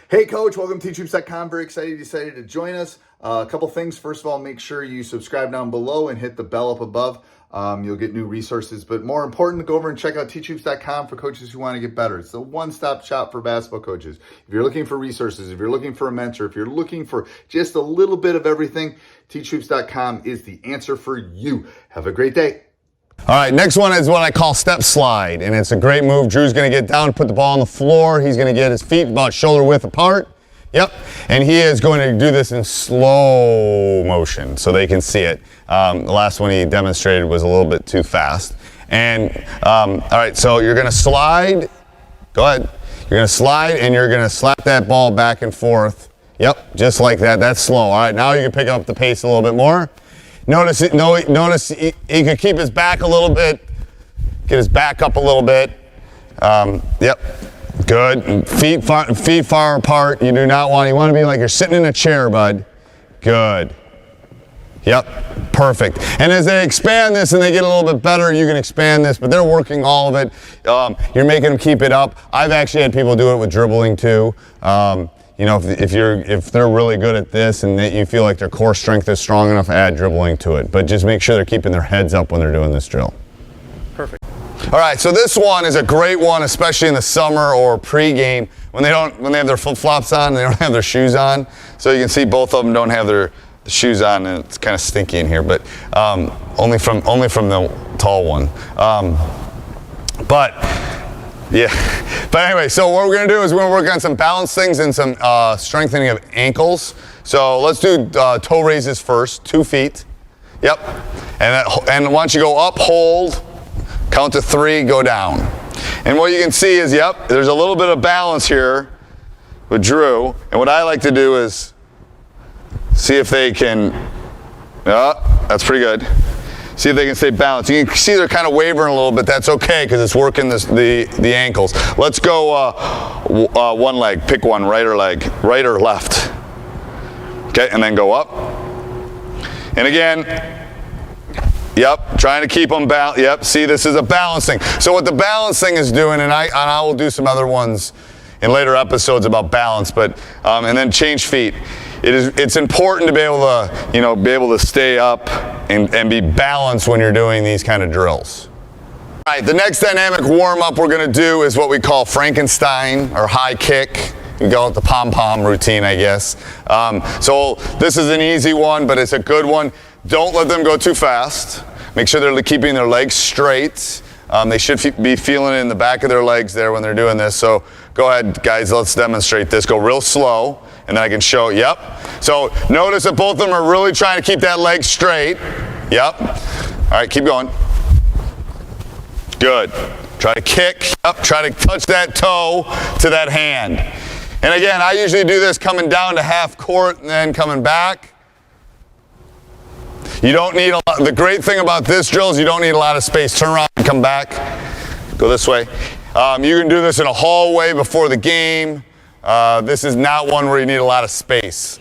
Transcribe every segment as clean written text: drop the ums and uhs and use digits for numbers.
Hey Coach, welcome to tryouts.com. Very excited you decided to join us. A couple things. First of all, make sure you subscribe down below and hit the bell up above. You'll get new resources, but more important, go over and check out tryouts.com for coaches who want to get better. It's the one-stop shop for basketball coaches. If you're looking for resources, if you're looking for a mentor, if you're looking for just a little bit of everything, tryouts.com is the answer for you. Have a great day. All right, next one is what I call step slide, and it's a great move. Drew's going to get down, put the ball on the floor. He's going to get his feet about shoulder width apart. Yep, and he is going to do this in slow motion so they can see it. The last one he demonstrated was a little bit too fast. And, all right, so you're going to slide. Go ahead. You're going to slide, and you're going to slap that ball back and forth. Yep, just like that. That's slow. All right, now you can pick up the pace a little bit more. Notice he could keep his back a little bit, get his back up a little bit. Yep, good. Feet far apart. You want to be like you're sitting in a chair, bud. Good. Yep, perfect. And as they expand this and they get a little bit better, you can expand this, but they're working all of it. You're making them keep it up. I've actually had people do it with dribbling too. You know, if they're really good at this and that you feel like their core strength is strong enough, add dribbling to it. But just make sure they're keeping their heads up when they're doing this drill. Perfect. All right, so this one is a great one, especially in the summer or pre-game when they have their flip-flops on and they don't have their shoes on. So you can see both of them don't have their shoes on, and it's kind of stinky in here, but only from the tall one. But anyway, so what we're going to do is we're going to work on some balance things and some strengthening of ankles. So let's do toe raises first, 2 feet. Yep. And once you go up, hold, count to 3, go down. And what you can see is, yep, there's a little bit of balance here with Drew. And what I like to do is see if they can, that's pretty good. See if they can stay balanced. You can see they're kind of wavering a little bit. That's okay because it's working the ankles. Let's go one leg. Pick one, right or left. Okay, and then go up. And again, yep, trying to keep them balanced. Yep, see, this is a balancing. So what the balancing is doing, and I will do some other ones in later episodes about balance, but and then change feet. It's important to be able to stay up and be balanced when you're doing these kind of drills. All right, the next dynamic warm-up we're going to do is what we call Frankenstein or high kick. You go with the pom-pom routine, I guess. So this is an easy one, but it's a good one. Don't let them go too fast. Make sure they're keeping their legs straight. They should be feeling it in the back of their legs there when they're doing this. So go ahead, guys, let's demonstrate this. Go real slow, and then I can show, yep. So notice that both of them are really trying to keep that leg straight. Yep. All right, keep going. Good. Try to kick, yep. Try to touch that toe to that hand. And again, I usually do this coming down to half court and then coming back. You don't need a lot. The great thing about this drill is you don't need a lot of space. Turn around and come back. Go this way. You can do this in a hallway before the game. This is not one where you need a lot of space.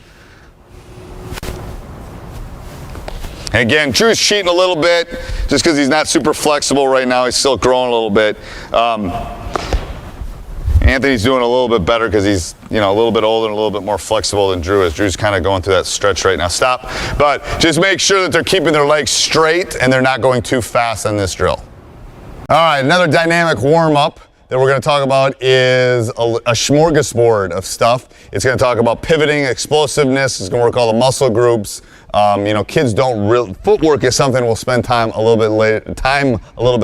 And again, Drew's cheating a little bit just because he's not super flexible right now. He's still growing a little bit. Anthony's doing a little bit better because he's, a little bit older and a little bit more flexible than Drew is. Drew's kind of going through that stretch right now. Stop. But just make sure that they're keeping their legs straight and they're not going too fast on this drill. All right, another dynamic warm-up that we're going to talk about is a smorgasbord of stuff. It's going to talk about pivoting, explosiveness. It's going to work all the muscle groups. Kids don't really. Footwork is something we'll spend time a little bit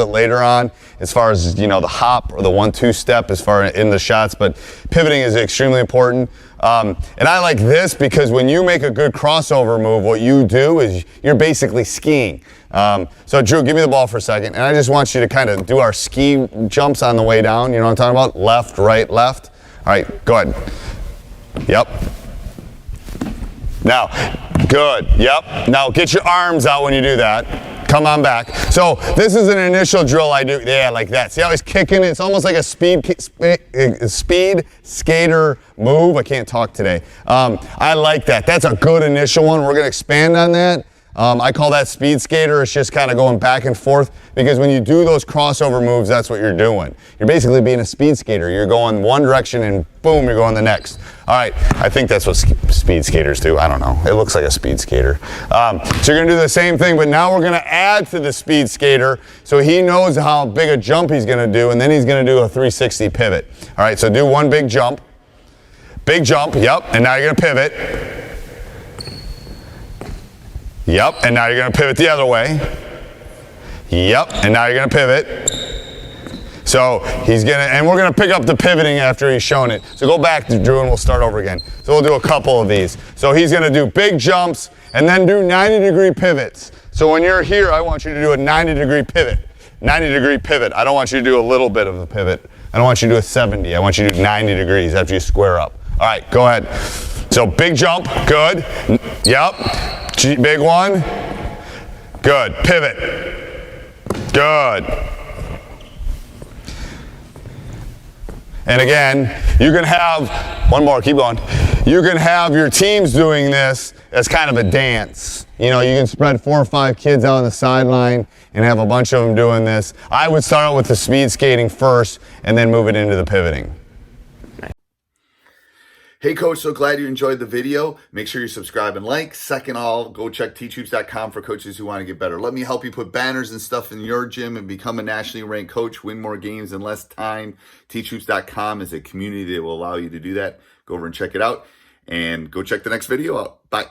later on, as far as the hop or the 1-2 step, as far in the shots. But pivoting is extremely important. And I like this because when you make a good crossover move, what you do is you're basically skiing. So Drew, give me the ball for a second, and I just want you to kind of do our ski jumps on the way down. You know what I'm talking about? Left, right, left. All right, go ahead. Yep. Now, good. Yep. Now get your arms out when you do that. Come on back. So this is an initial drill I do. Yeah, like that. See how he's kicking? It's almost like a speed skater move. I can't talk today. I like that. That's a good initial one. We're going to expand on that. I call that speed skater. It's just kind of going back and forth, because when you do those crossover moves, that's what you're doing. You're basically being a speed skater. You're going one direction and boom, you're going the next. All right, I think that's what speed skaters do. I don't know. It looks like a speed skater. So you're gonna do the same thing, but now we're gonna add to the speed skater so he knows how big a jump he's gonna do, and then he's gonna do a 360 pivot. All right, so do one big jump. Big jump, yep, and now you're gonna pivot. Yep, and now you're gonna pivot the other way. Yep, and now you're gonna pivot. So and we're gonna pick up the pivoting after he's shown it. So go back, Drew, and we'll start over again. So we'll do a couple of these. So he's gonna do big jumps and then do 90-degree pivots. So when you're here, I want you to do a 90-degree pivot. 90-degree pivot. I don't want you to do a little bit of a pivot. I don't want you to do a 70. I want you to do 90 degrees after you square up. All right, go ahead. So big jump, good. Yep. Big one. Good. Pivot. Good. And again, you can have, one more, keep going. You can have your teams doing this as kind of a dance. You know, you can spread 4 or 5 kids out on the sideline and have a bunch of them doing this. I would start out with the speed skating first and then move it into the pivoting. Hey coach, so glad you enjoyed the video. Make sure you subscribe and like. Second all, go check teachhoops.com for coaches who want to get better. Let me help you put banners and stuff in your gym and become a nationally ranked coach, win more games in less time. Teachhoops.com is a community that will allow you to do that. Go over and check it out, and go check the next video out. Bye.